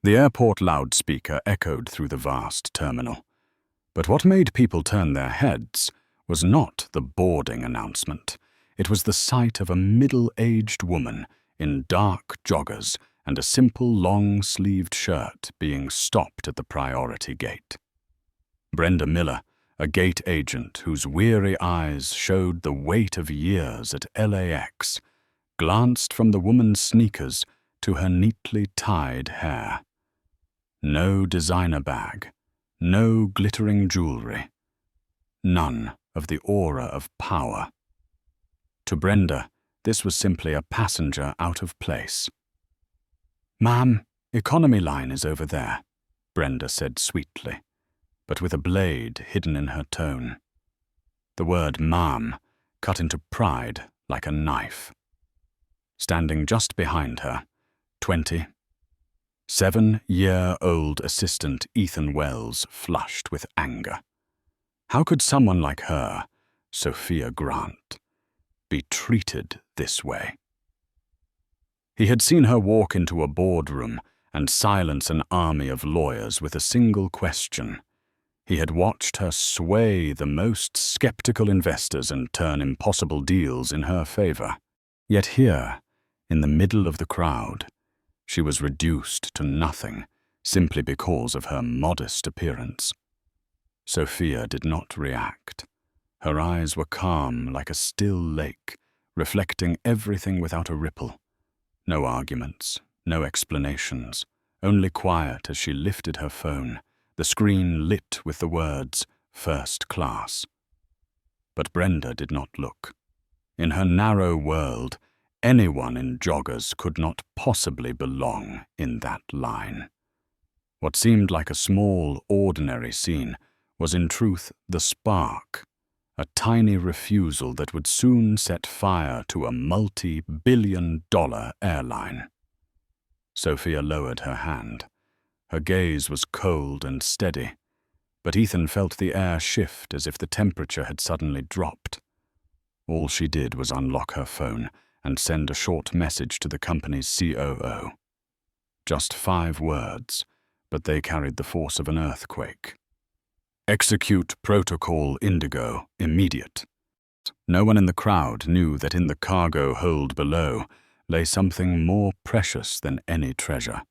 The airport loudspeaker echoed through the vast terminal. But what made people turn their heads was not the boarding announcement. It was the sight of a middle-aged woman in dark joggers and a simple long-sleeved shirt being stopped at the priority gate. Brenda Miller, a gate agent whose weary eyes showed the weight of years at LAX, glanced from the woman's sneakers to her neatly tied hair. No designer bag, no glittering jewelry, none of the aura of power. To Brenda, this was simply a passenger out of place. "Ma'am, economy line is over there," Brenda said sweetly, but with a blade hidden in her tone. The word "ma'am" cut into pride like a knife. Standing just behind her, 7-year-old assistant Ethan Wells flushed with anger. How could someone like her, Sophia Grant, be treated this way? He had seen her walk into a boardroom and silence an army of lawyers with a single question. He had watched her sway the most skeptical investors and turn impossible deals in her favor. Yet here, in the middle of the crowd, she was reduced to nothing simply because of her modest appearance. Sophia did not react. Her eyes were calm like a still lake, reflecting everything without a ripple. No arguments, no explanations, only quiet as she lifted her phone, the screen lit with the words, "First Class." But Brenda did not look. In her narrow world, anyone in joggers could not possibly belong in that line. What seemed like a small, ordinary scene was in truth the spark, a tiny refusal that would soon set fire to a multi-billion-dollar airline. Sophia lowered her hand. Her gaze was cold and steady, but Ethan felt the air shift as if the temperature had suddenly dropped. All she did was unlock her phone and send a short message to the company's COO. Just 5 words, but they carried the force of an earthquake. "Execute Protocol Indigo, immediate." No one in the crowd knew that in the cargo hold below lay something more precious than any treasure,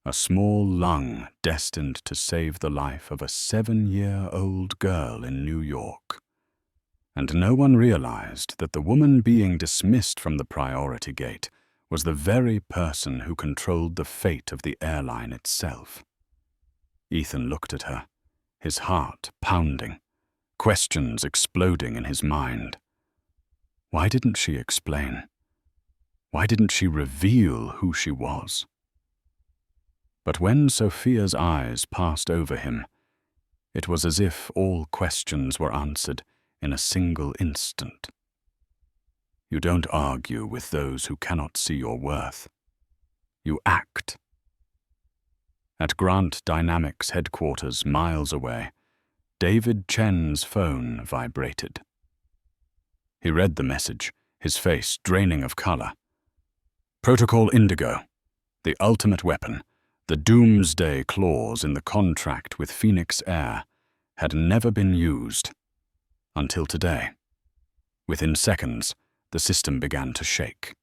a small lung destined to save the life of a 7-year-old girl in New York. And no one realized that the woman being dismissed from the priority gate was the very person who controlled the fate of the airline itself. Ethan looked at her, his heart pounding, questions exploding in his mind. Why didn't she explain? Why didn't she reveal who she was? But when Sophia's eyes passed over him, it was as if all questions were answered in a single instant. You don't argue with those who cannot see your worth. You act. At Grant Dynamics headquarters miles away, David Chen's phone vibrated. He read the message, his face draining of color. "Protocol Indigo, the ultimate weapon, the doomsday clause in the contract with Phoenix Air, had never been used. Until today." Within seconds, the system began to shake.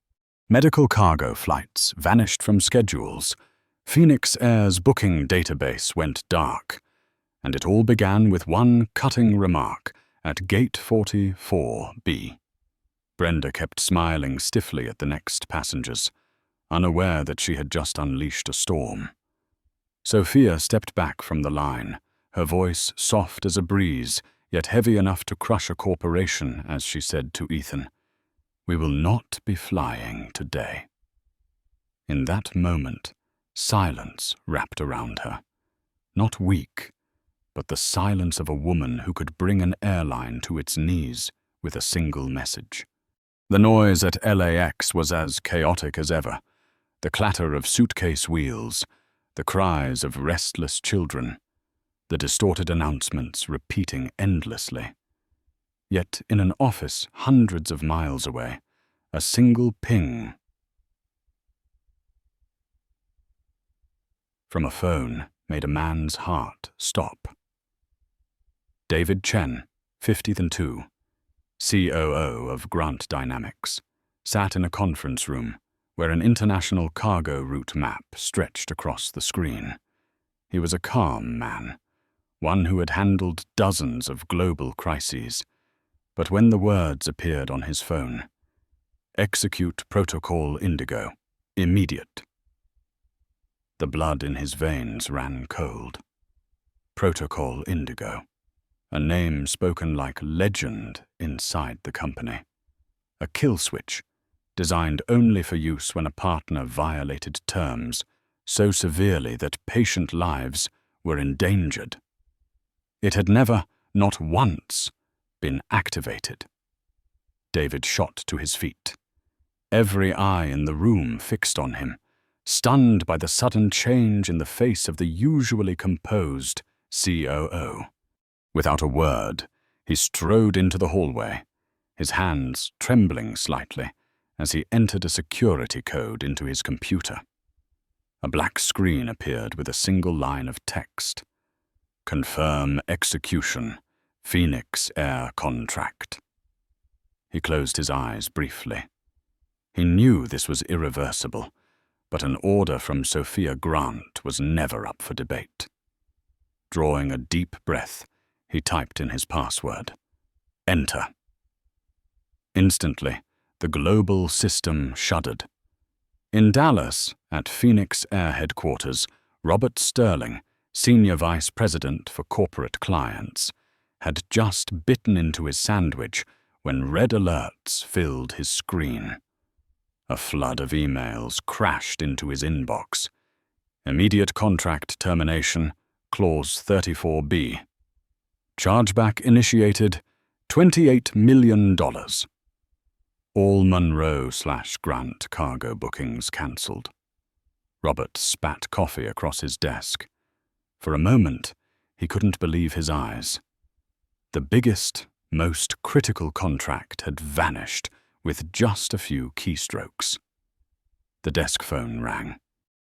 Medical cargo flights vanished from schedules. Phoenix Air's booking database went dark, and it all began with one cutting remark at Gate 44B. Brenda kept smiling stiffly at the next passengers, unaware that she had just unleashed a storm. Sophia stepped back from the line, her voice soft as a breeze, yet heavy enough to crush a corporation, as she said to Ethan, "We will not be flying today." In that moment, silence wrapped around her. Not weak, but the silence of a woman who could bring an airline to its knees with a single message. The noise at LAX was as chaotic as ever. The clatter of suitcase wheels, the cries of restless children, the distorted announcements repeating endlessly. Yet in an office hundreds of miles away, a single ping from a phone made a man's heart stop. David Chen, 50 COO of Grant Dynamics, sat in a conference room where an international cargo route map stretched across the screen. He was a calm man, one who had handled dozens of global crises, but when the words appeared on his phone, "Execute Protocol Indigo, immediate," the blood in his veins ran cold. Protocol Indigo, a name spoken like legend inside the company. A kill switch, designed only for use when a partner violated terms so severely that patient lives were endangered. It had never, not once, been activated. David shot to his feet, every eye in the room fixed on him, stunned by the sudden change in the face of the usually composed COO. Without a word, he strode into the hallway, his hands trembling slightly as he entered a security code into his computer. A black screen appeared with a single line of text. "Confirm execution, Phoenix Air contract." He closed his eyes briefly. He knew this was irreversible, but an order from Sophia Grant was never up for debate. Drawing a deep breath, he typed in his password. Enter. Instantly, the global system shuddered. In Dallas, at Phoenix Air headquarters, Robert Sterling, Senior Vice President for Corporate Clients, had just bitten into his sandwich when red alerts filled his screen. A flood of emails crashed into his inbox. Immediate contract termination, Clause 34B. Chargeback initiated, $28 million. All Monroe/Grant cargo bookings cancelled. Robert spat coffee across his desk. For a moment, he couldn't believe his eyes. The biggest, most critical contract had vanished with just a few keystrokes. The desk phone rang.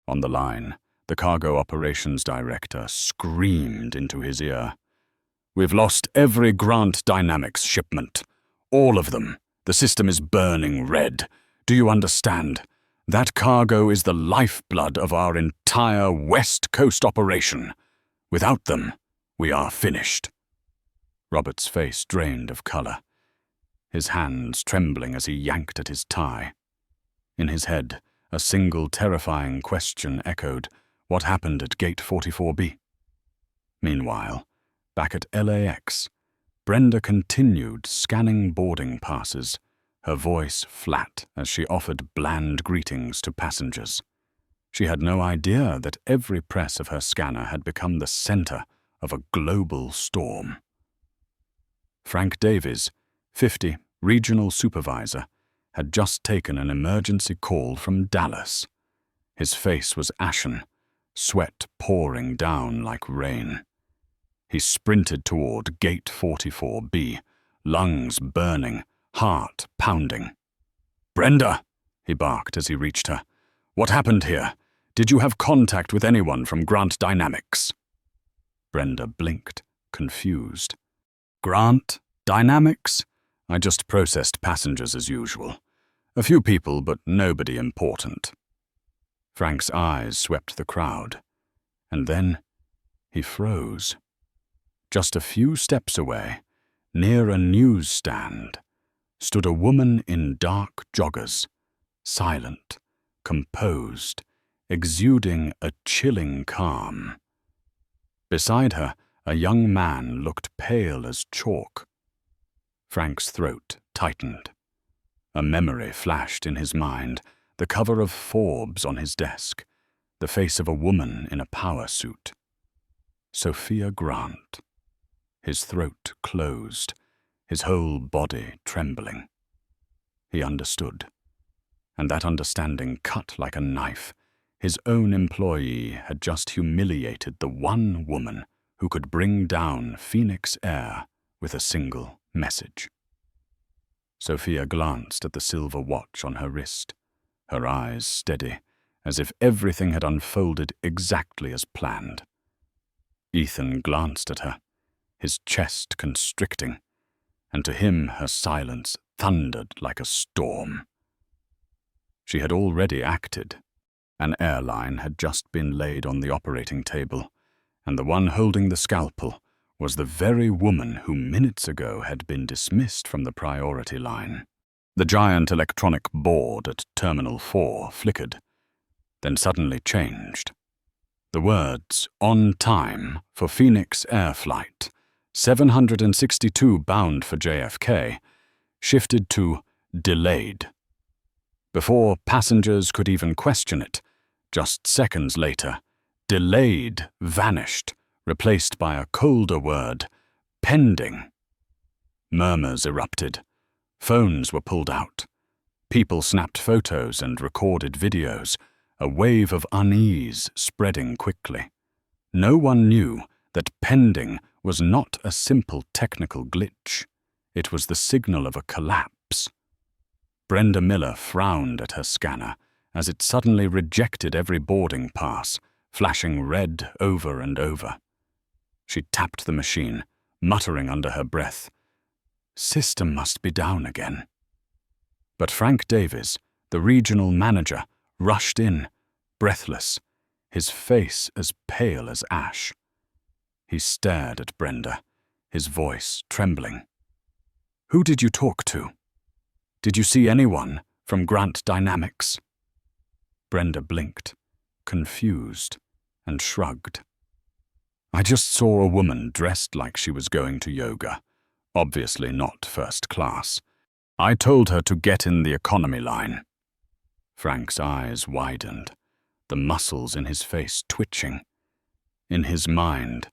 On the line, the cargo operations director screamed into his ear. "We've lost every Grant Dynamics shipment. All of them. The system is burning red. Do you understand? That cargo is the lifeblood of our entire West Coast operation. Without them, we are finished." Robert's face drained of color, his hands trembling as he yanked at his tie. In his head, a single terrifying question echoed, what happened at Gate 44B? Meanwhile, back at LAX, Brenda continued scanning boarding passes, her voice flat as she offered bland greetings to passengers. She had no idea that every press of her scanner had become the center of a global storm. Frank Davies, 50, regional supervisor, had just taken an emergency call from Dallas. His face was ashen, sweat pouring down like rain. He sprinted toward Gate 44B, lungs burning, heart pounding. "Brenda," he barked as he reached her. "What happened here? Did you have contact with anyone from Grant Dynamics?" Brenda blinked, confused. "Grant Dynamics? I just processed passengers as usual. A few people, but nobody important." Frank's eyes swept the crowd, and then he froze. Just a few steps away, near a newsstand, stood a woman in dark joggers, silent, composed, exuding a chilling calm. Beside her, a young man looked pale as chalk. Frank's throat tightened. A memory flashed in his mind, the cover of Forbes on his desk, the face of a woman in a power suit. Sophia Grant. His throat closed, his whole body trembling. He understood, and that understanding cut like a knife. His own employee had just humiliated the one woman who could bring down Phoenix Air with a single message. Sophia glanced at the silver watch on her wrist, her eyes steady as if everything had unfolded exactly as planned. Ethan glanced at her, his chest constricting, and to him her silence thundered like a storm. She had already acted. An airline had just been laid on the operating table, and the one holding the scalpel was the very woman who minutes ago had been dismissed from the priority line. The giant electronic board at Terminal 4 flickered, then suddenly changed. The words, "On time for Phoenix Air Flight 762 bound for JFK," shifted to "delayed." Before passengers could even question it, just seconds later, "delayed" vanished, replaced by a colder word, "pending." Murmurs erupted. Phones were pulled out. People snapped photos and recorded videos, a wave of unease spreading quickly. No one knew that pending was not a simple technical glitch. It was the signal of a collapse. Brenda Miller frowned at her scanner as it suddenly rejected every boarding pass, flashing red over and over. She tapped the machine, muttering under her breath, "System must be down again." But Frank Davies, the regional manager, rushed in, breathless, his face as pale as ash. He stared at Brenda, his voice trembling. "Who did you talk to? Did you see anyone from Grant Dynamics?" Brenda blinked, confused, and shrugged. "I just saw a woman dressed like she was going to yoga, obviously not first class. I told her to get in the economy line." Frank's eyes widened, the muscles in his face twitching. In his mind,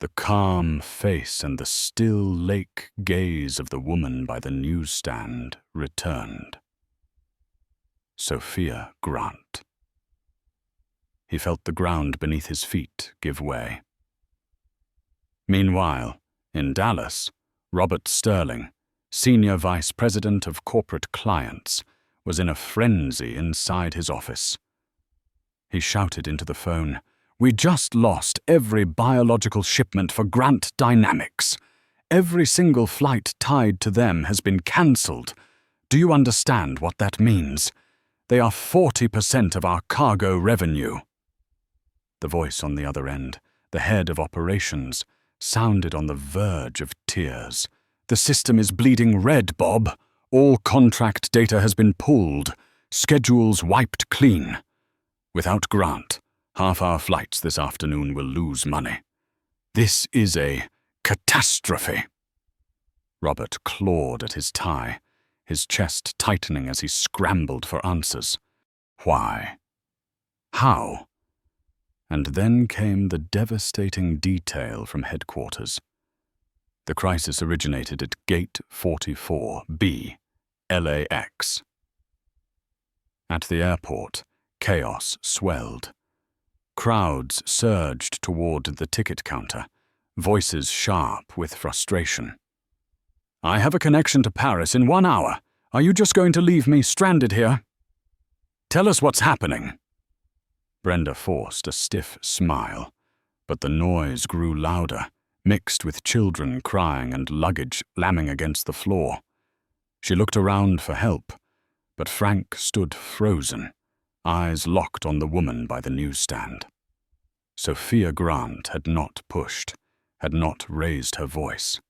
the calm face and the still lake gaze of the woman by the newsstand returned. Sophia Grant. He felt the ground beneath his feet give way. Meanwhile, in Dallas, Robert Sterling, Senior Vice President of Corporate Clients, was in a frenzy inside his office. He shouted into the phone, "We just lost every biological shipment for Grant Dynamics. Every single flight tied to them has been cancelled. Do you understand what that means? They are 40% of our cargo revenue." The voice on the other end, the head of operations, sounded on the verge of tears. "The system is bleeding red, Bob. All contract data has been pulled. Schedules wiped clean. Without Grant, half our flights this afternoon will lose money. This is a catastrophe." Robert clawed at his tie, his chest tightening as he scrambled for answers. Why? How? And then came the devastating detail from headquarters. The crisis originated at Gate 44B, LAX. At the airport, chaos swelled. Crowds surged toward the ticket counter, voices sharp with frustration. "I have a connection to Paris in 1 hour. Are you just going to leave me stranded here? Tell us what's happening." Brenda forced a stiff smile, but the noise grew louder, mixed with children crying and luggage slamming against the floor. She looked around for help, but Frank stood frozen, eyes locked on the woman by the newsstand. Sophia Grant had not pushed, had not raised her voice.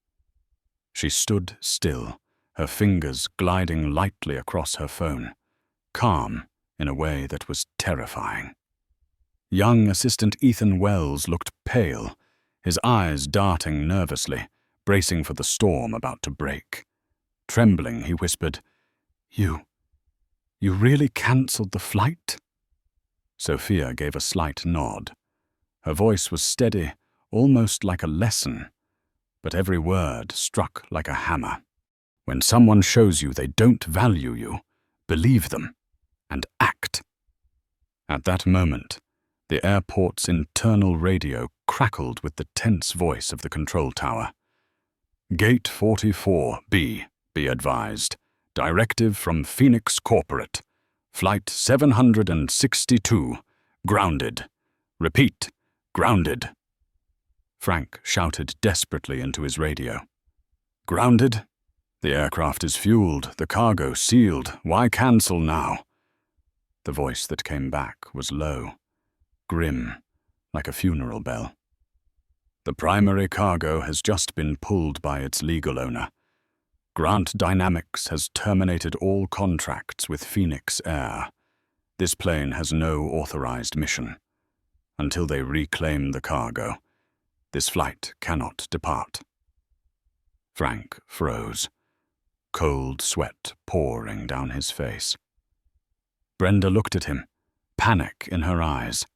She stood still, her fingers gliding lightly across her phone, calm in a way that was terrifying. Young Assistant Ethan Wells looked pale, his eyes darting nervously, bracing for the storm about to break. Trembling, he whispered, You really cancelled the flight?" Sophia gave a slight nod. Her voice was steady, almost like a lesson, but every word struck like a hammer. When someone shows you they don't value you, believe them and act. At that moment, the airport's internal radio crackled with the tense voice of the control tower. "Gate 44B, be advised. Directive from Phoenix Corporate. Flight 762. Grounded. Repeat. Grounded. Frank shouted desperately into his radio. Grounded? The aircraft is fueled, the cargo sealed. Why cancel now? The voice that came back was low, grim, like a funeral bell. The primary cargo has just been pulled by its legal owner. Grant Dynamics has terminated all contracts with Phoenix Air. This plane has no authorized mission. Until they reclaim the cargo, this flight cannot depart. Frank froze, cold sweat pouring down his face. Brenda looked at him, panic in her eyes.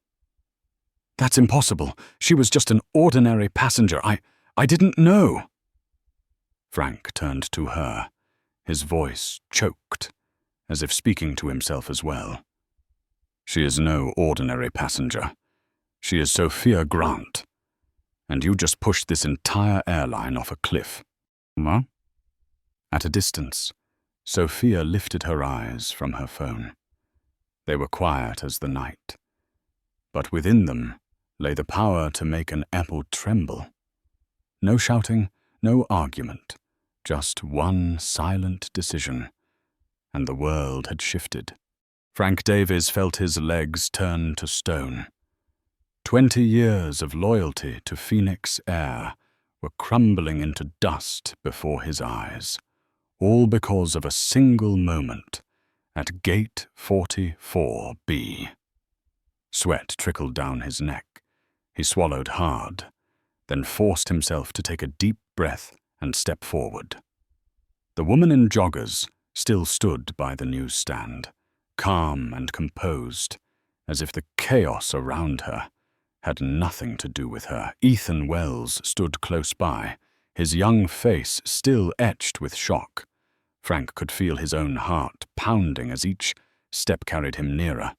That's impossible. She was just an ordinary passenger. I didn't know. Frank turned to her, his voice choked, as if speaking to himself as well. She is no ordinary passenger. She is Sophia Grant. And you just pushed this entire airline off a cliff. Huh? At a distance, Sophia lifted her eyes from her phone. They were quiet as the night, but within them lay the power to make an apple tremble. No shouting, no argument, just one silent decision, and the world had shifted. Frank Davies felt his legs turn to stone. 20 years of loyalty to Phoenix Air were crumbling into dust before his eyes, all because of a single moment at Gate 44B. Sweat trickled down his neck. He swallowed hard, then forced himself to take a deep breath and step forward. The woman in joggers still stood by the newsstand, calm and composed, as if the chaos around her had nothing to do with her. Ethan Wells stood close by, his young face still etched with shock. Frank could feel his own heart pounding as each step carried him nearer.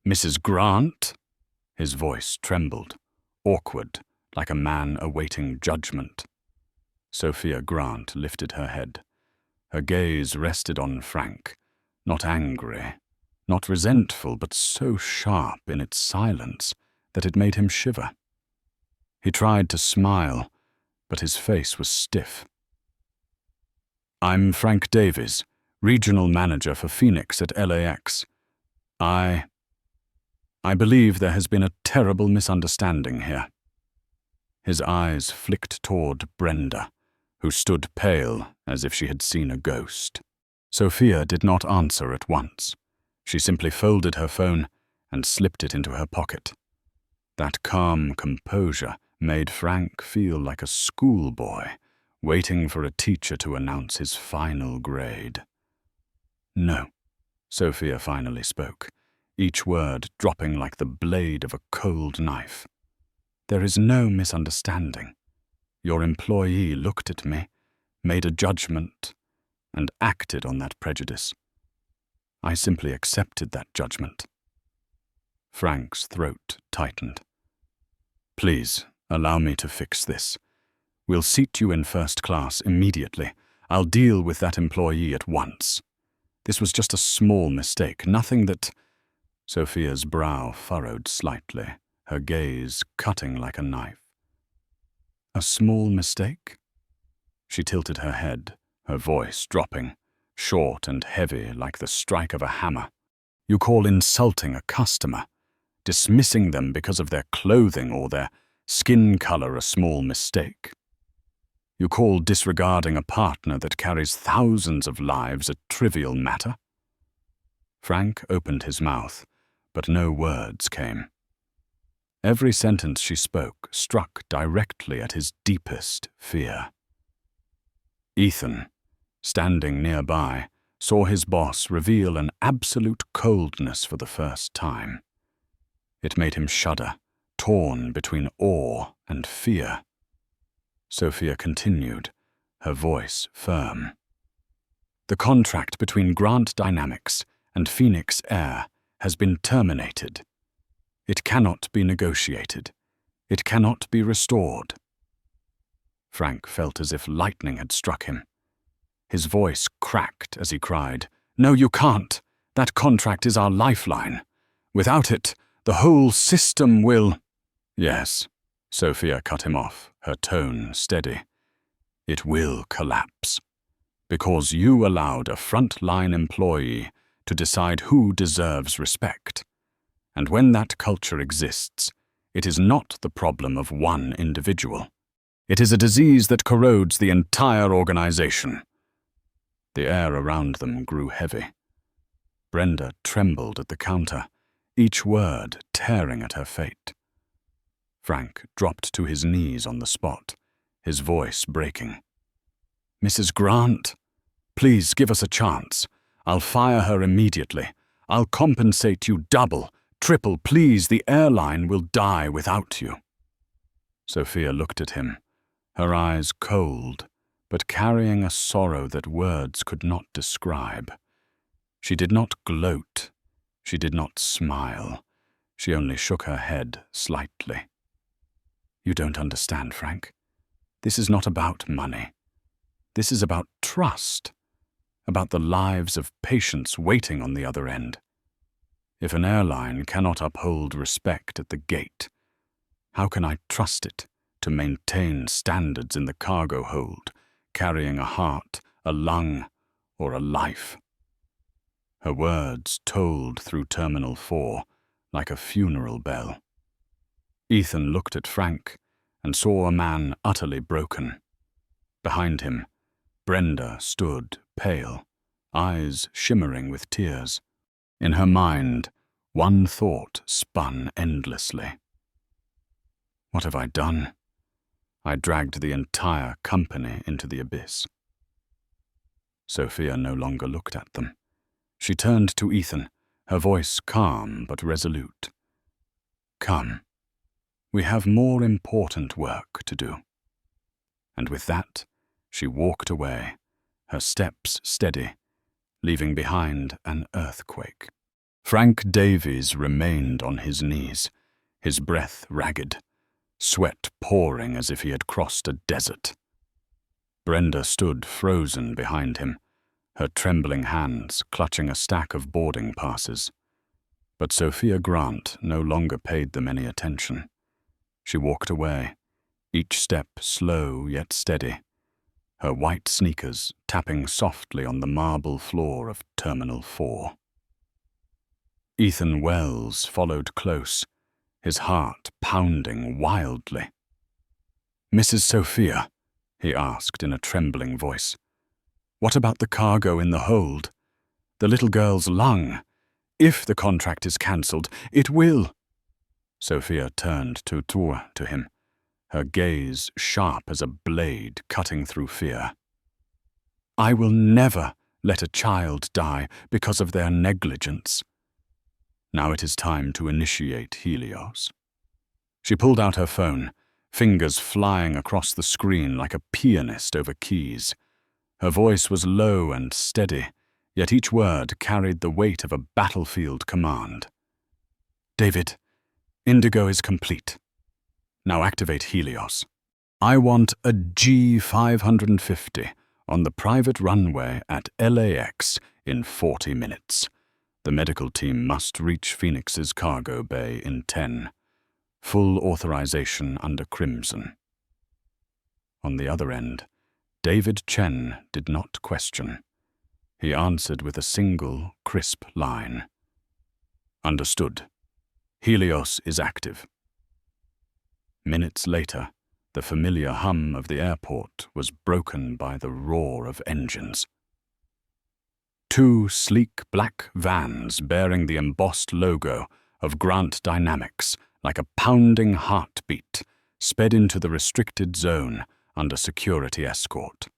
Mrs. Grant? His voice trembled, awkward, like a man awaiting judgment. Sophia Grant lifted her head. Her gaze rested on Frank, not angry, not resentful, but so sharp in its silence that it made him shiver. He tried to smile, but his face was stiff. I'm Frank Davies, regional manager for Phoenix at LAX. I believe there has been a terrible misunderstanding here. His eyes flicked toward Brenda, who stood pale as if she had seen a ghost. Sophia did not answer at once. She simply folded her phone and slipped it into her pocket. That calm composure made Frank feel like a schoolboy waiting for a teacher to announce his final grade. No, Sophia finally spoke, each word dropping like the blade of a cold knife. There is no misunderstanding. Your employee looked at me, made a judgment, and acted on that prejudice. I simply accepted that judgment. Frank's throat tightened. Please, allow me to fix this. We'll seat you in first class immediately. I'll deal with that employee at once. This was just a small mistake, nothing that... Sophia's brow furrowed slightly, her gaze cutting like a knife. A small mistake? She tilted her head, her voice dropping, short and heavy like the strike of a hammer. You call insulting a customer, dismissing them because of their clothing or their skin color a small mistake. You call disregarding a partner that carries thousands of lives a trivial matter? Frank opened his mouth, but no words came. Every sentence she spoke struck directly at his deepest fear. Ethan, standing nearby, saw his boss reveal an absolute coldness for the first time. It made him shudder, torn between awe and fear. Sophia continued, her voice firm. The contract between Grant Dynamics and Phoenix Air has been terminated. It cannot be negotiated. It cannot be restored. Frank felt as if lightning had struck him. His voice cracked as he cried, "No, you can't! That contract is our lifeline. Without it, the whole system will—" "Yes," Sophia cut him off, her tone steady. "It will collapse. Because you allowed a front-line employee to decide who deserves respect. And when that culture exists, it is not the problem of one individual. It is a disease that corrodes the entire organization." The air around them grew heavy. Brenda trembled at the counter, each word tearing at her fate. Frank dropped to his knees on the spot, his voice breaking. "Mrs. Grant, please give us a chance. I'll fire her immediately. I'll compensate you double, triple. Please, the airline will die without you." Sophia looked at him, her eyes cold, but carrying a sorrow that words could not describe. She did not gloat. She did not smile. She only shook her head slightly. "You don't understand, Frank. This is not about money. This is about trust, about the lives of patients waiting on the other end. If an airline cannot uphold respect at the gate, how can I trust it to maintain standards in the cargo hold, carrying a heart, a lung, or a life?" Her words tolled through Terminal 4 like a funeral bell. Ethan looked at Frank and saw a man utterly broken. Behind him, Brenda stood pale, eyes shimmering with tears. In her mind, one thought spun endlessly. "What have I done? I dragged the entire company into the abyss." Sophia no longer looked at them. She turned to Ethan, her voice calm but resolute. "Come. We have more important work to do." And with that, she walked away, her steps steady, leaving behind an earthquake. Frank Davies remained on his knees, his breath ragged, sweat pouring as if he had crossed a desert. Brenda stood frozen behind him, her trembling hands clutching a stack of boarding passes. But Sophia Grant no longer paid them any attention. She walked away, each step slow yet steady, her white sneakers tapping softly on the marble floor of Terminal 4. Ethan Wells followed close, his heart pounding wildly. "Mrs. Sophia," he asked in a trembling voice, "what about the cargo in the hold? The little girl's lung? If the contract is cancelled, it will—" Sophia turned to him, her gaze sharp as a blade cutting through fear. "I will never let a child die because of their negligence. Now it is time to initiate Helios." She pulled out her phone, fingers flying across the screen like a pianist over keys. Her voice was low and steady, yet each word carried the weight of a battlefield command. "David, Indigo is complete. Now activate Helios. I want a G550 on the private runway at LAX in 40 minutes. The medical team must reach Phoenix's cargo bay in 10. Full authorization under Crimson." On the other end, David Chen did not question. He answered with a single, crisp line. "Understood. Helios is active." Minutes later, the familiar hum of the airport was broken by the roar of engines. Two sleek black vans bearing the embossed logo of Grant Dynamics like a pounding heartbeat sped into the restricted zone under security escort.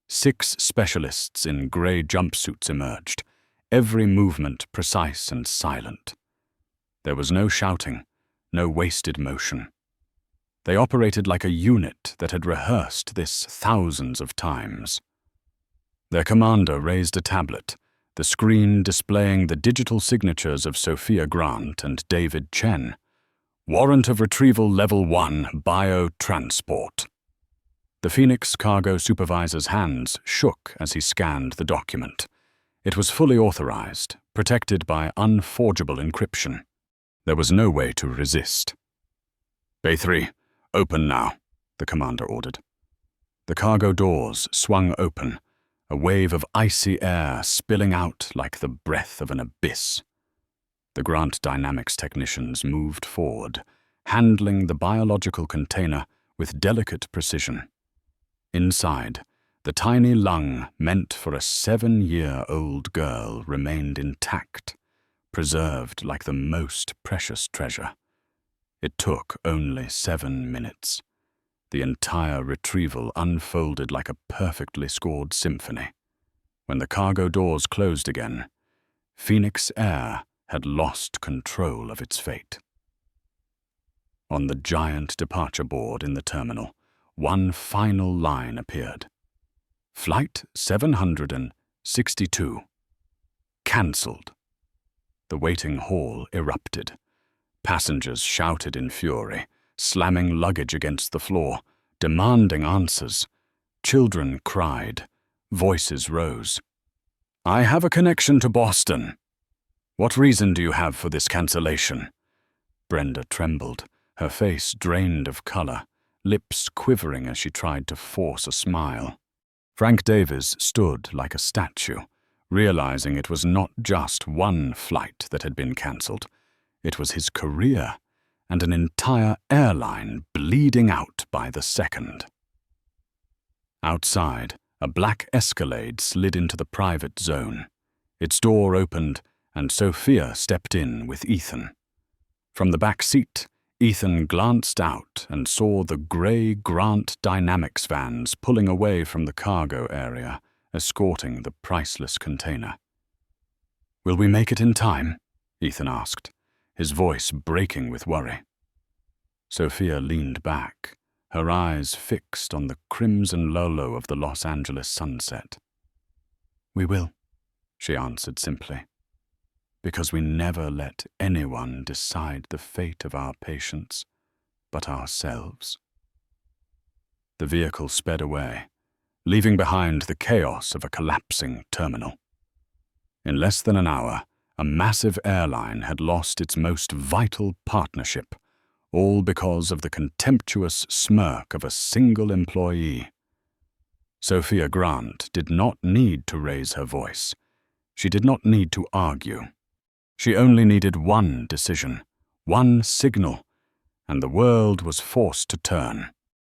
6 specialists in grey jumpsuits emerged, every movement precise and silent. There was no shouting, no wasted motion. They operated like a unit that had rehearsed this thousands of times. Their commander raised a tablet, the screen displaying the digital signatures of Sophia Grant and David Chen. "Warrant of retrieval level 1, biotransport." The Phoenix cargo supervisor's hands shook as he scanned the document. It was fully authorized, protected by unforgettable encryption. There was no way to resist. "Bay 3, open now," the commander ordered. The cargo doors swung open, a wave of icy air spilling out like the breath of an abyss. The Grant Dynamics technicians moved forward, handling the biological container with delicate precision. Inside, the tiny lung meant for a 7-year-old girl remained intact, preserved like the most precious treasure. It took only 7 minutes. The entire retrieval unfolded like a perfectly scored symphony. When the cargo doors closed again, Phoenix Air had lost control of its fate. On the giant departure board in the terminal, one final line appeared. Flight 762. Cancelled. The waiting hall erupted. Passengers shouted in fury, slamming luggage against the floor, demanding answers. Children cried. Voices rose. "I have a connection to Boston. What reason do you have for this cancellation?" Brenda trembled, her face drained of color, lips quivering as she tried to force a smile. Frank Davies stood like a statue, realizing it was not just one flight that had been cancelled. It was his career and an entire airline bleeding out by the second. Outside, a black Escalade slid into the private zone. Its door opened, and Sophia stepped in with Ethan. From the back seat, Ethan glanced out and saw the grey Grant Dynamics vans pulling away from the cargo area, escorting the priceless container. "Will we make it in time?" Ethan asked, his voice breaking with worry. Sophia leaned back, her eyes fixed on the crimson lolo of the Los Angeles sunset. "We will," she answered simply, "because we never let anyone decide the fate of our patients but ourselves." The vehicle sped away, leaving behind the chaos of a collapsing terminal. In less than an hour, a massive airline had lost its most vital partnership, all because of the contemptuous smirk of a single employee. Sophia Grant did not need to raise her voice. She did not need to argue. She only needed one decision, one signal, and the world was forced to turn.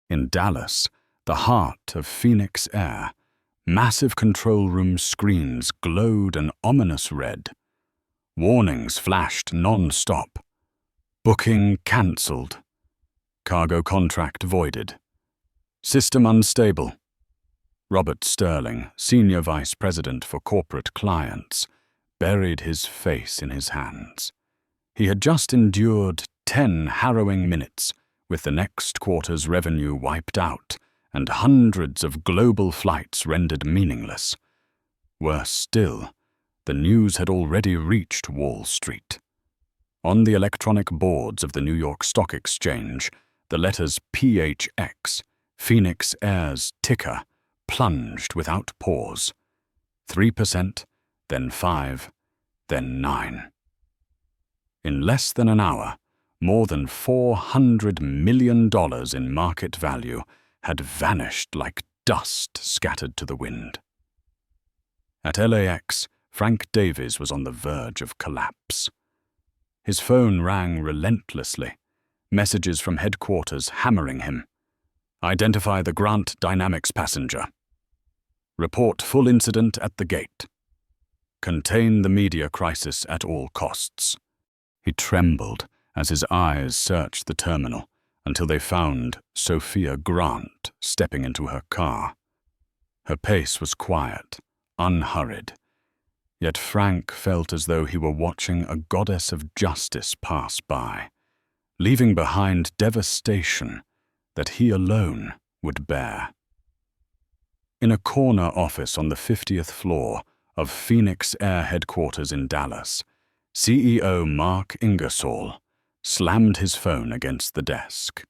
In Dallas, the heart of Phoenix Air, massive control room screens glowed an ominous red. Warnings flashed non-stop. Booking cancelled. Cargo contract voided. System unstable. Robert Sterling, Senior Vice President for Corporate Clients, buried his face in his hands. He had just endured 10 harrowing minutes, with the next quarter's revenue wiped out and hundreds of global flights rendered meaningless. Worse still, the news had already reached Wall Street. On the electronic boards of the New York Stock Exchange, the letters PHX, Phoenix Air's ticker, plunged without pause. 3%, then 5%, then 9%. In less than an hour, more than $400 million in market value had vanished like dust scattered to the wind. At LAX, Frank Davies was on the verge of collapse. His phone rang relentlessly, messages from headquarters hammering him. "Identify the Grant Dynamics passenger. Report full incident at the gate. Contain the media crisis at all costs." He trembled as his eyes searched the terminal until they found Sophia Grant stepping into her car. Her pace was quiet, unhurried, yet Frank felt as though he were watching a goddess of justice pass by, leaving behind devastation that he alone would bear. In a corner office on the 50th floor of Phoenix Air headquarters in Dallas, CEO Mark Ingersoll slammed his phone against the desk.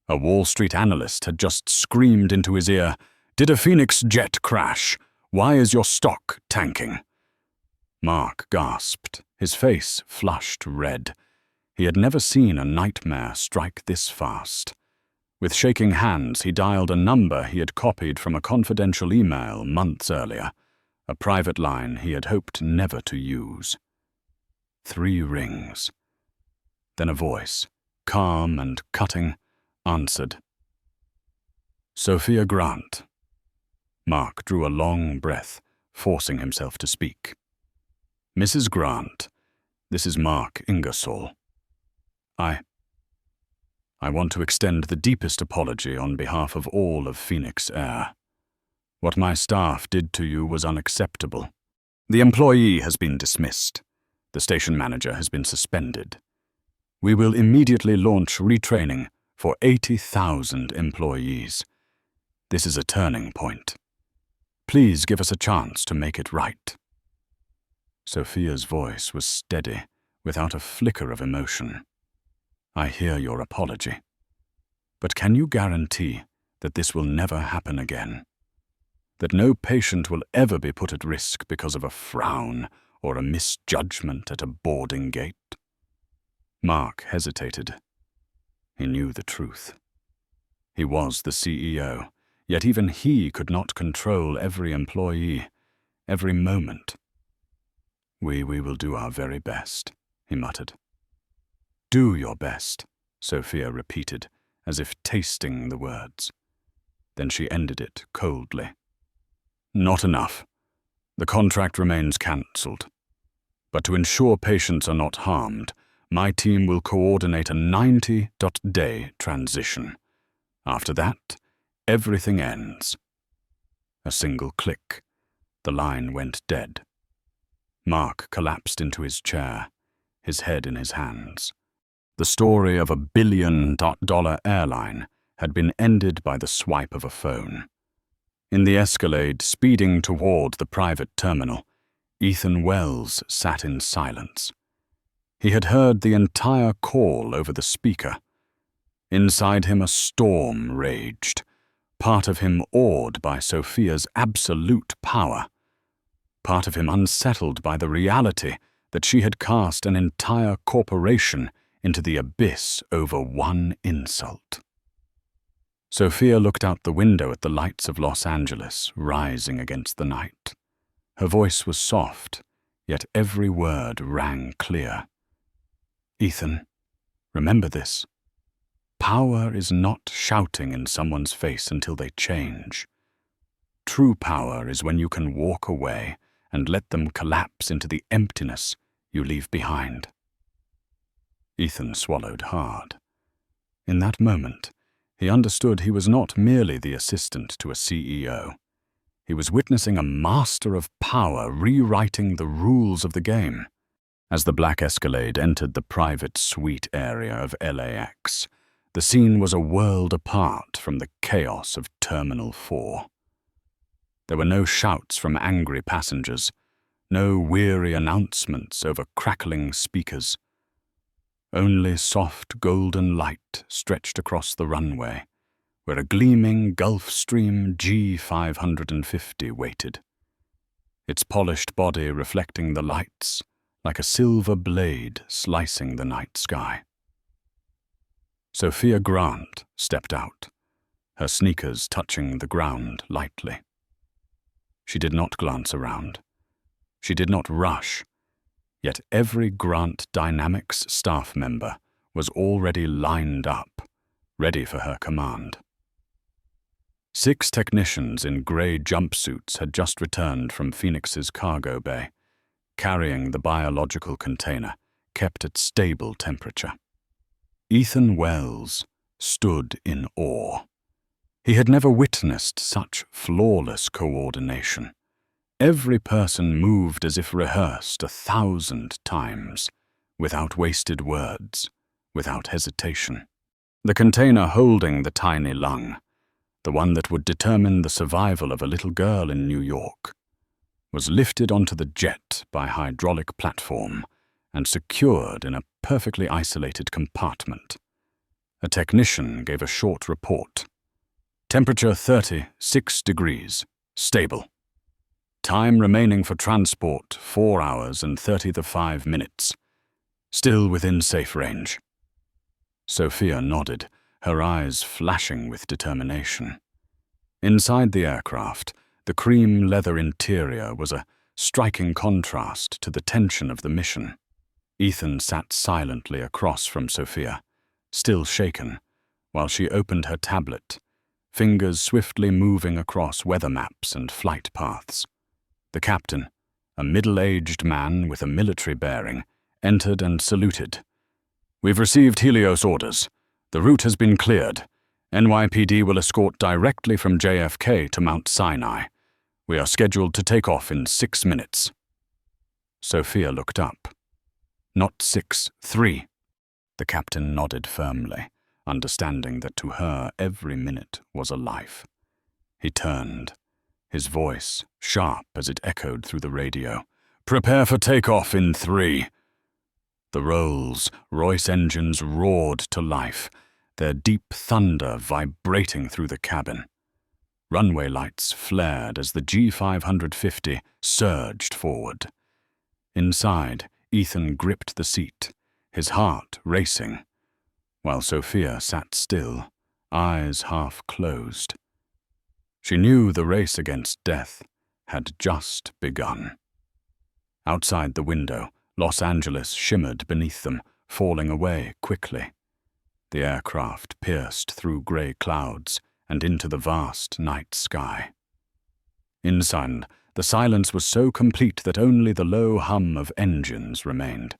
A Wall Street analyst had just screamed into his ear, "Did a Phoenix jet crash? Why is your stock tanking?" Mark gasped, his face flushed red. He had never seen a nightmare strike this fast. With shaking hands, he dialed a number he had copied from a confidential email months earlier, a private line he had hoped never to use. 3 rings. Then a voice, calm and cutting, answered. Sophia Grant. Mark drew a long breath, forcing himself to speak. Mrs. Grant, this is Mark Ingersoll. I want to extend the deepest apology on behalf of all of Phoenix Air. What my staff did to you was unacceptable. The employee has been dismissed. The station manager has been suspended. We will immediately launch retraining for 80,000 employees. This is a turning point. Please give us a chance to make it right. Sophia's voice was steady, without a flicker of emotion. I hear your apology. But can you guarantee that this will never happen again? That no patient will ever be put at risk because of a frown or a misjudgment at a boarding gate? Mark hesitated. He knew the truth. He was the CEO, yet even he could not control every employee, every moment. We will do our very best, he muttered. Do your best, Sophia repeated, as if tasting the words. Then she ended it coldly. Not enough. The contract remains cancelled. But to ensure patients are not harmed, my team will coordinate a 90-day transition. After that, everything ends. A single click. The line went dead. Mark collapsed into his chair, his head in his hands. The story of a billion-dollar airline had been ended by the swipe of a phone. In the Escalade speeding toward the private terminal, Ethan Wells sat in silence. He had heard the entire call over the speaker. Inside him a storm raged, part of him awed by Sophia's absolute power, part of him unsettled by the reality that she had cast an entire corporation into the abyss over one insult. Sophia looked out the window at the lights of Los Angeles rising against the night. Her voice was soft, yet every word rang clear. Ethan, remember this. Power is not shouting in someone's face until they change. True power is when you can walk away and let them collapse into the emptiness you leave behind. Ethan swallowed hard. In that moment, he understood he was not merely the assistant to a CEO. He was witnessing a master of power rewriting the rules of the game. As the black Escalade entered the private suite area of LAX, the scene was a world apart from the chaos of Terminal 4. There were no shouts from angry passengers, no weary announcements over crackling speakers. Only soft golden light stretched across the runway, where a gleaming Gulfstream G550 waited, its polished body reflecting the lights like a silver blade slicing the night sky. Sophia Grant stepped out, her sneakers touching the ground lightly. She did not glance around. She did not rush. Yet every Grant Dynamics staff member was already lined up, ready for her command. 6 technicians in gray jumpsuits had just returned from Phoenix's cargo bay, carrying the biological container, kept at stable temperature. Ethan Wells stood in awe. He had never witnessed such flawless coordination. Every person moved as if rehearsed 1,000 times, without wasted words, without hesitation. The container holding the tiny lung, the one that would determine the survival of a little girl in New York, was lifted onto the jet by hydraulic platform and secured in a perfectly isolated compartment. A technician gave a short report. Temperature 36 degrees, stable. Time remaining for transport, 4 hours and 35 minutes. Still within safe range. Sophia nodded, her eyes flashing with determination. Inside the aircraft, the cream leather interior was a striking contrast to the tension of the mission. Ethan sat silently across from Sophia, still shaken, while she opened her tablet, fingers swiftly moving across weather maps and flight paths. The captain, a middle-aged man with a military bearing, entered and saluted. "We've received Helios orders. The route has been cleared. NYPD will escort directly from JFK to Mount Sinai. We are scheduled to take off in 6 minutes." Sophia looked up. "Not 6, 3. The captain nodded firmly, understanding that to her every minute was a life. He turned, his voice sharp as it echoed through the radio. "Prepare for takeoff in 3. The Rolls-Royce engines roared to life, their deep thunder vibrating through the cabin. Runway lights flared as the G550 surged forward. Inside, Ethan gripped the seat, his heart racing, while Sophia sat still, eyes half closed. She knew the race against death had just begun. Outside the window, Los Angeles shimmered beneath them, falling away quickly. The aircraft pierced through grey clouds and into the vast night sky. Inside, the silence was so complete that only the low hum of engines remained.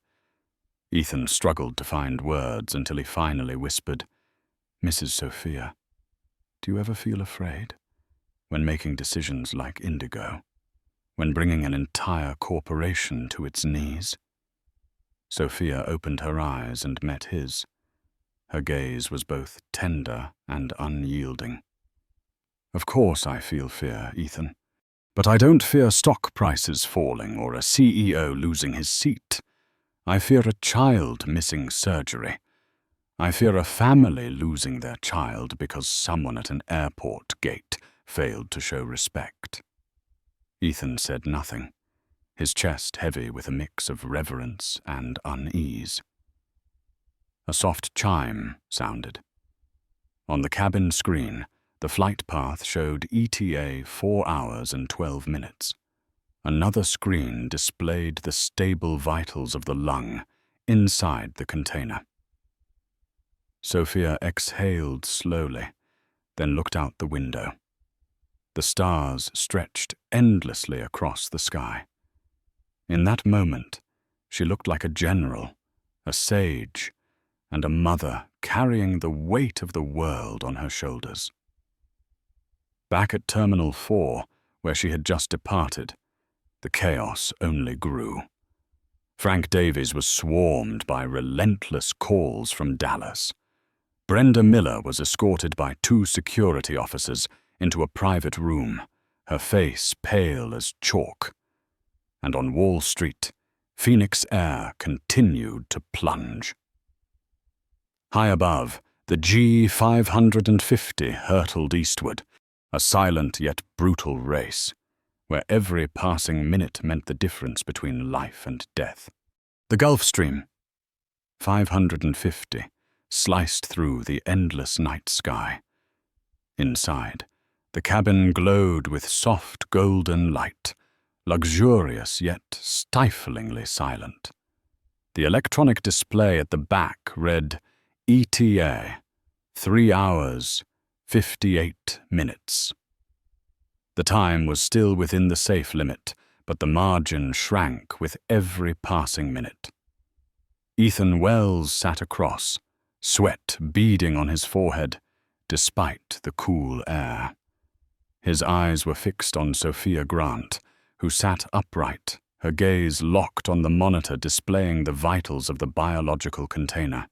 Ethan struggled to find words until he finally whispered, "Mrs. Sophia, do you ever feel afraid when making decisions like Indigo, when bringing an entire corporation to its knees?" Sophia opened her eyes and met his. Her gaze was both tender and unyielding. "Of course I feel fear, Ethan. But I don't fear stock prices falling or a CEO losing his seat. I fear a child missing surgery. I fear a family losing their child because someone at an airport gate failed to show respect." Ethan said nothing, his chest heavy with a mix of reverence and unease. A soft chime sounded. On the cabin screen, the flight path showed ETA 4 hours and 12 minutes. Another screen displayed the stable vitals of the lung inside the container. Sophia exhaled slowly, then looked out the window. The stars stretched endlessly across the sky. In that moment, she looked like a general, a sage, and a mother carrying the weight of the world on her shoulders. Back at Terminal 4, where she had just departed, the chaos only grew. Frank Davies was swarmed by relentless calls from Dallas. Brenda Miller was escorted by 2 security officers into a private room, her face pale as chalk. And on Wall Street, Phoenix air continued to plunge. High above, the G550 hurtled eastward, a silent yet brutal race, where every passing minute meant the difference between life and death. The Gulf Stream, 550, sliced through the endless night sky. Inside, the cabin glowed with soft golden light, luxurious yet stiflingly silent. The electronic display at the back read ETA, 3 hours, 58 minutes. The time was still within the safe limit, but the margin shrank with every passing minute. Ethan Wells sat across, sweat beading on his forehead, despite the cool air. His eyes were fixed on Sophia Grant, who sat upright, her gaze locked on the monitor displaying the vitals of the biological container.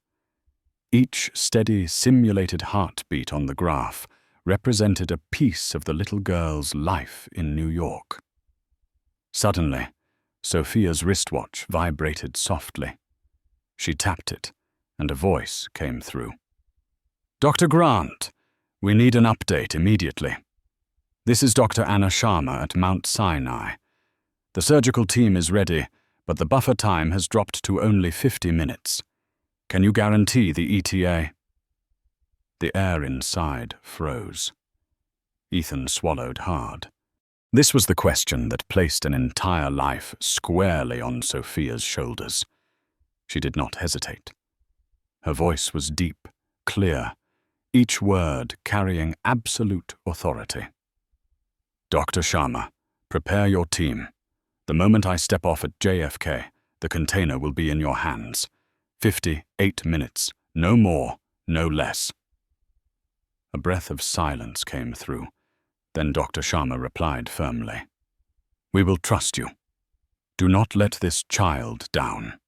Each steady, simulated heartbeat on the graph represented a piece of the little girl's life in New York. Suddenly, Sophia's wristwatch vibrated softly. She tapped it, and a voice came through. "Dr. Grant, we need an update immediately. This is Dr. Anna Sharma at Mount Sinai. The surgical team is ready, but the buffer time has dropped to only 50 minutes. Can you guarantee the ETA? The air inside froze. Ethan swallowed hard. This was the question that placed an entire life squarely on Sophia's shoulders. She did not hesitate. Her voice was deep, clear, each word carrying absolute authority. Dr. Sharma, prepare your team. The moment I step off at JFK, the container will be in your hands. 58 minutes, no more, no less. A breath of silence came through. Then Dr. Sharma replied firmly, "We will trust you. Do not let this child down."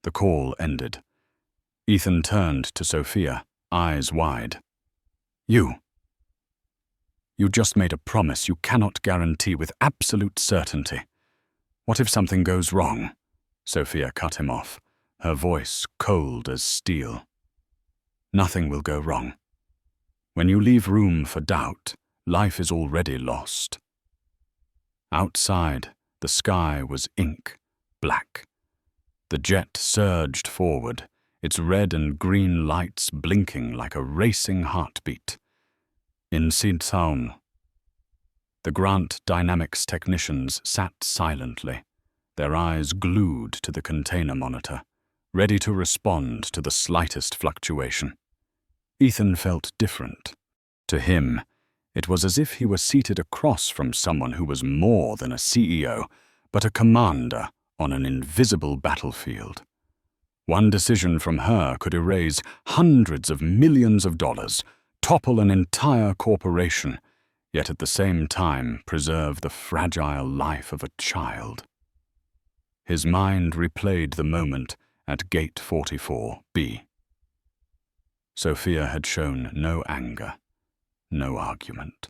The call ended. Ethan turned to Sophia, eyes wide. You just made a promise you cannot guarantee with absolute certainty. What if something goes wrong? Sophia cut him off, her voice cold as steel. Nothing will go wrong. When you leave room for doubt, life is already lost. Outside, the sky was ink black. The jet surged forward, its red and green lights blinking like a racing heartbeat. In Sidsaun, the Grant Dynamics technicians sat silently, their eyes glued to the container monitor, ready to respond to the slightest fluctuation. Ethan felt different. To him, it was as if he were seated across from someone who was more than a CEO, but a commander on an invisible battlefield. One decision from her could erase hundreds of millions of dollars, topple an entire corporation, yet at the same time preserve the fragile life of a child. His mind replayed the moment at Gate 44B. Sophia had shown no anger, no argument.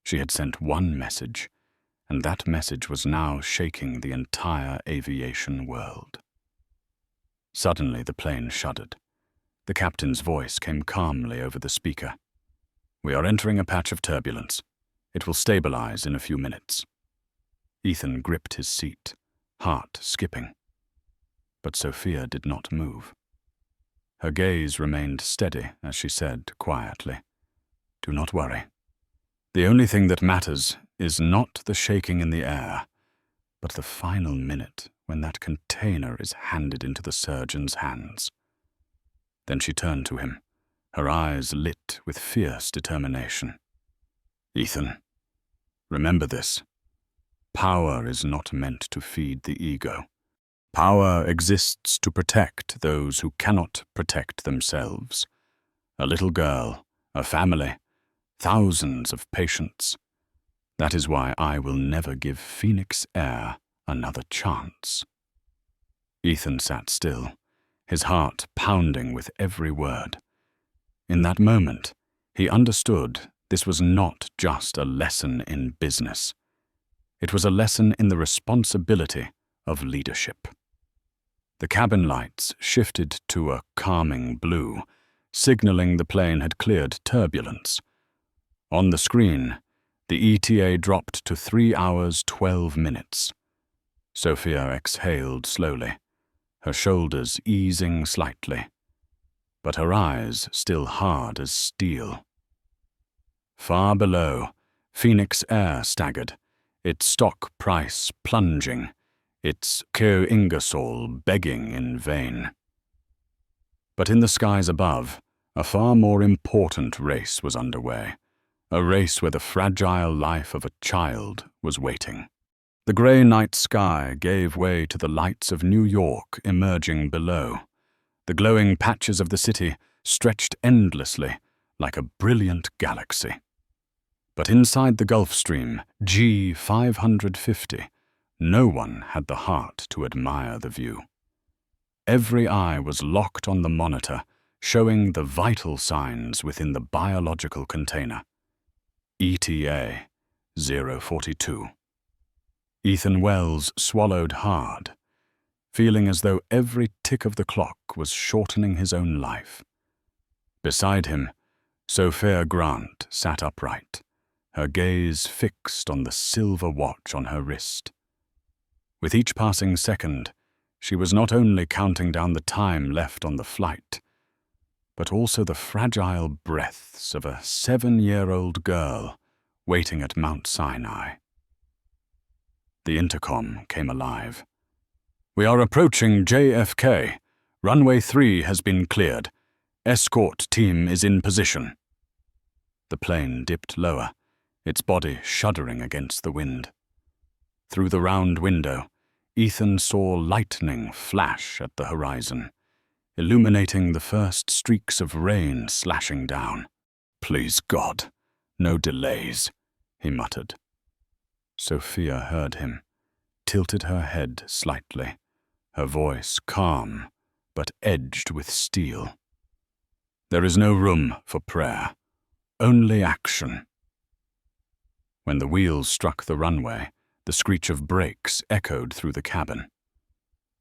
She had sent one message, and that message was now shaking the entire aviation world. Suddenly the plane shuddered. The captain's voice came calmly over the speaker. "We are entering a patch of turbulence. It will stabilize in a few minutes." Ethan gripped his seat, heart skipping. But Sophia did not move. Her gaze remained steady as she said quietly, "Do not worry. The only thing that matters is not the shaking in the air, but the final minute when that container is handed into the surgeon's hands." Then she turned to him, her eyes lit with fierce determination. "Ethan, remember this. Power is not meant to feed the ego. Power exists to protect those who cannot protect themselves. A little girl, a family, thousands of patients. That is why I will never give Phoenix Air another chance." Ethan sat still, his heart pounding with every word. In that moment, he understood this was not just a lesson in business. It was a lesson in the responsibility of leadership. The cabin lights shifted to a calming blue, signaling the plane had cleared turbulence. On the screen, the ETA dropped to 3 hours 12 minutes. Sophia exhaled slowly, her shoulders easing slightly, but her eyes still hard as steel. Far below, Phoenix Air staggered, its stock price plunging, its Ingersoll begging in vain. But in the skies above, a far more important race was underway, a race where the fragile life of a child was waiting. The grey night sky gave way to the lights of New York emerging below. The glowing patches of the city stretched endlessly like a brilliant galaxy. But inside the Gulf Stream, G550, no one had the heart to admire the view. Every eye was locked on the monitor, showing the vital signs within the biological container. ETA 042. Ethan Wells swallowed hard, feeling as though every tick of the clock was shortening his own life. Beside him, Sophia Grant sat upright, her gaze fixed on the silver watch on her wrist. With each passing second, she was not only counting down the time left on the flight, but also the fragile breaths of a 7-year-old girl waiting at Mount Sinai. The intercom came alive. "We are approaching JFK. Runway 3 has been cleared. Escort team is in position." The plane dipped lower, its body shuddering against the wind. Through the round window, Ethan saw lightning flash at the horizon, illuminating the first streaks of rain slashing down. "Please God, no delays," he muttered. Sophia heard him, tilted her head slightly, her voice calm but edged with steel. "There is no room for prayer, only action." When the wheels struck the runway, the screech of brakes echoed through the cabin.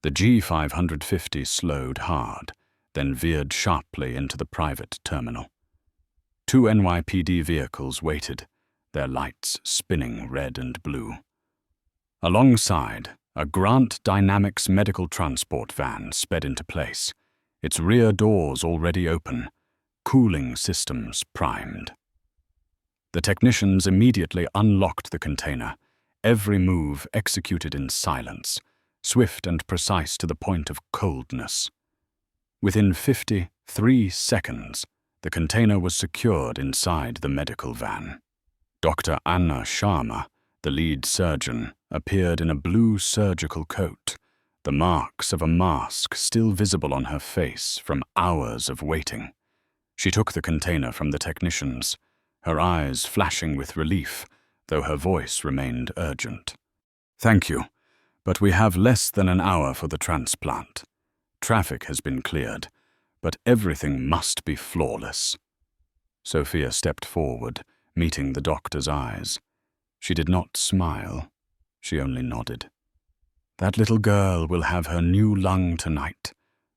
The G550 slowed hard, then veered sharply into the private terminal. 2 NYPD vehicles waited, their lights spinning red and blue. Alongside, a Grant Dynamics medical transport van sped into place, its rear doors already open, cooling systems primed. The technicians immediately unlocked the container, every move executed in silence, swift and precise to the point of coldness. Within 53 seconds, the container was secured inside the medical van. Dr. Anna Sharma, the lead surgeon, appeared in a blue surgical coat, the marks of a mask still visible on her face from hours of waiting. She took the container from the technicians, her eyes flashing with relief, though her voice remained urgent. "Thank you, but we have less than an hour for the transplant. Traffic has been cleared, but everything must be flawless." Sophia stepped forward, meeting the doctor's eyes. She did not smile, she only nodded. "That little girl will have her new lung tonight,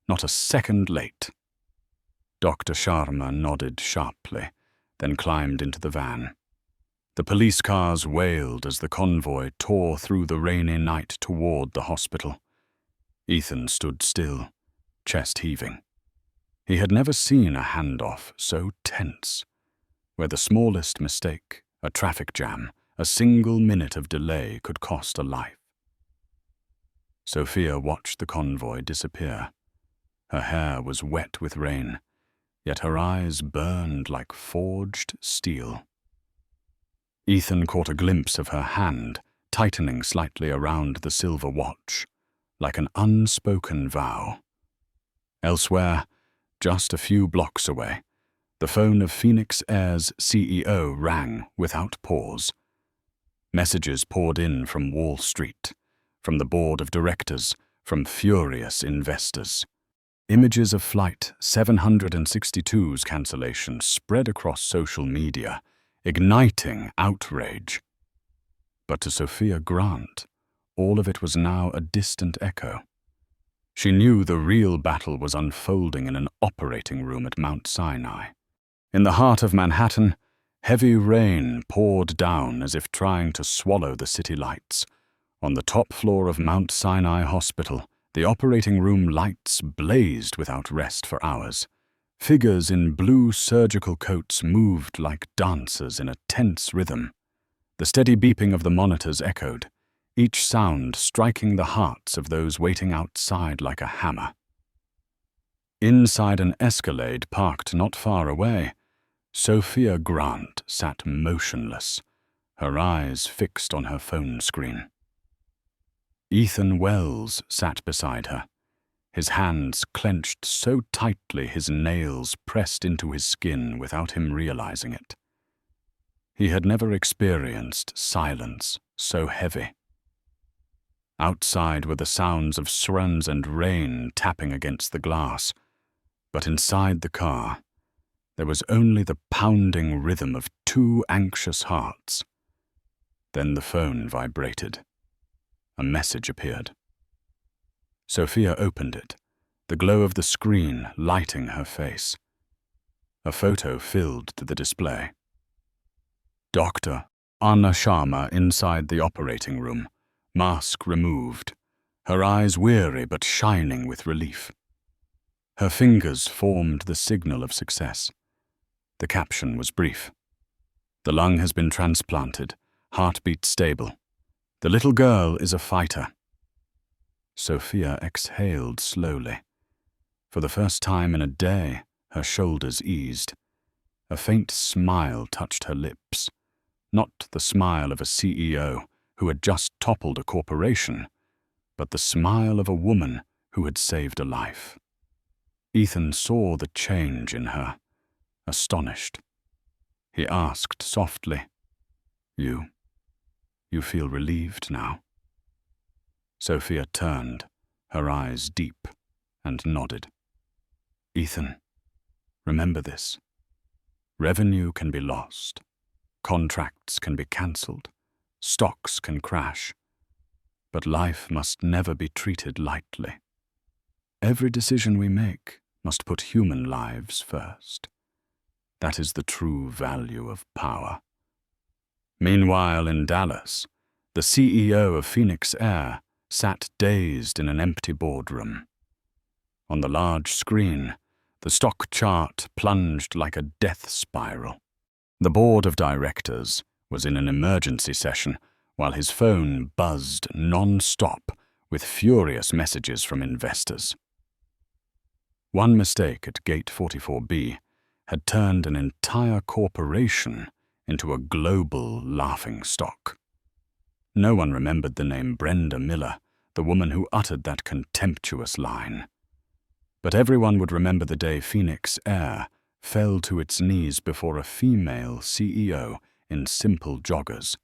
not a second late." Dr. Sharma nodded sharply, then climbed into the van. The police cars wailed as the convoy tore through the rainy night toward the hospital. Ethan stood still, chest heaving. He had never seen a handoff so tense, where the smallest mistake, a traffic jam, a single minute of delay could cost a life. Sophia watched the convoy disappear. Her hair was wet with rain, yet her eyes burned like forged steel. Ethan caught a glimpse of her hand, tightening slightly around the silver watch, like an unspoken vow. Elsewhere, just a few blocks away, the phone of Phoenix Air's CEO rang without pause. Messages poured in from Wall Street, from the board of directors, from furious investors. Images of Flight 762's cancellation spread across social media, igniting outrage. But to Sophia Grant, all of it was now a distant echo. She knew the real battle was unfolding in an operating room at Mount Sinai. In the heart of Manhattan, heavy rain poured down as if trying to swallow the city lights. On the top floor of Mount Sinai Hospital, the operating room lights blazed without rest for hours. Figures in blue surgical coats moved like dancers in a tense rhythm. The steady beeping of the monitors echoed, each sound striking the hearts of those waiting outside like a hammer. Inside an Escalade parked not far away, Sophia Grant sat motionless, her eyes fixed on her phone screen. Ethan Wells sat beside her, his hands clenched so tightly his nails pressed into his skin without him realizing it. He had never experienced silence so heavy. Outside were the sounds of sirens and rain tapping against the glass, but inside the car, there was only the pounding rhythm of 2 anxious hearts. Then the phone vibrated. A message appeared. Sophia opened it, the glow of the screen lighting her face. A photo filled the display. Dr. Anna Sharma inside the operating room, mask removed, her eyes weary but shining with relief. Her fingers formed the signal of success. The caption was brief. The lung has been transplanted, heartbeat stable. The little girl is a fighter. Sophia exhaled slowly. For the first time in a day, her shoulders eased. A faint smile touched her lips. Not the smile of a CEO who had just toppled a corporation, but the smile of a woman who had saved a life. Ethan saw the change in her, astonished. He asked softly, You feel relieved now?" Sophia turned, her eyes deep, and nodded. "Ethan, remember this. Revenue can be lost. Contracts can be cancelled. Stocks can crash. But life must never be treated lightly. Every decision we make must put human lives first. That is the true value of power." Meanwhile, in Dallas, the CEO of Phoenix Air sat dazed in an empty boardroom. On the large screen, the stock chart plunged like a death spiral. The board of directors was in an emergency session while his phone buzzed non-stop with furious messages from investors. One mistake at Gate 44B had turned an entire corporation into a global laughingstock. No one remembered the name Brenda Miller, the woman who uttered that contemptuous line. But everyone would remember the day Phoenix Air fell to its knees before a female CEO in simple joggers.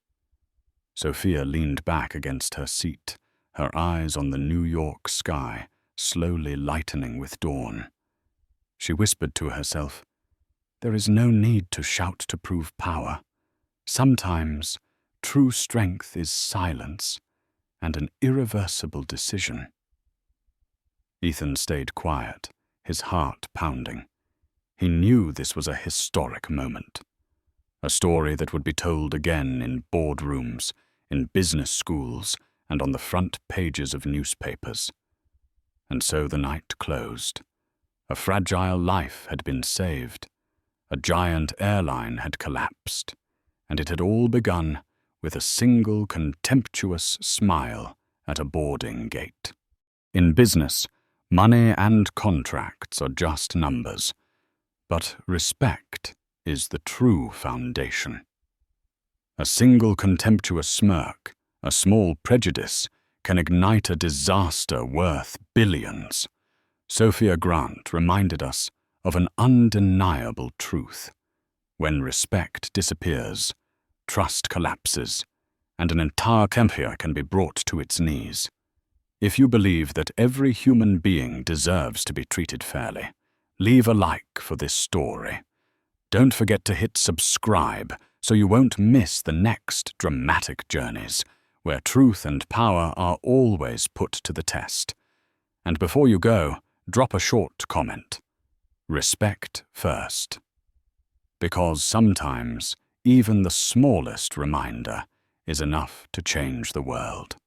Sophia leaned back against her seat, her eyes on the New York sky, slowly lightening with dawn. She whispered to herself, "There is no need to shout to prove power. Sometimes true strength is silence and an irreversible decision." Ethan stayed quiet, his heart pounding. He knew this was a historic moment, a story that would be told again in boardrooms, in business schools, and on the front pages of newspapers. And so the night closed. A fragile life had been saved. A giant airline had collapsed, and it had all begun with a single contemptuous smile at a boarding gate. In business, money and contracts are just numbers, but respect is the true foundation. A single contemptuous smirk, a small prejudice, can ignite a disaster worth billions. Sophia Grant reminded us of an undeniable truth. When respect disappears, trust collapses, and an entire empire can be brought to its knees. If you believe that every human being deserves to be treated fairly, leave a like for this story. Don't forget to hit subscribe so you won't miss the next dramatic journeys, where truth and power are always put to the test. And before you go, drop a short comment. Respect first. Because sometimes even the smallest reminder is enough to change the world.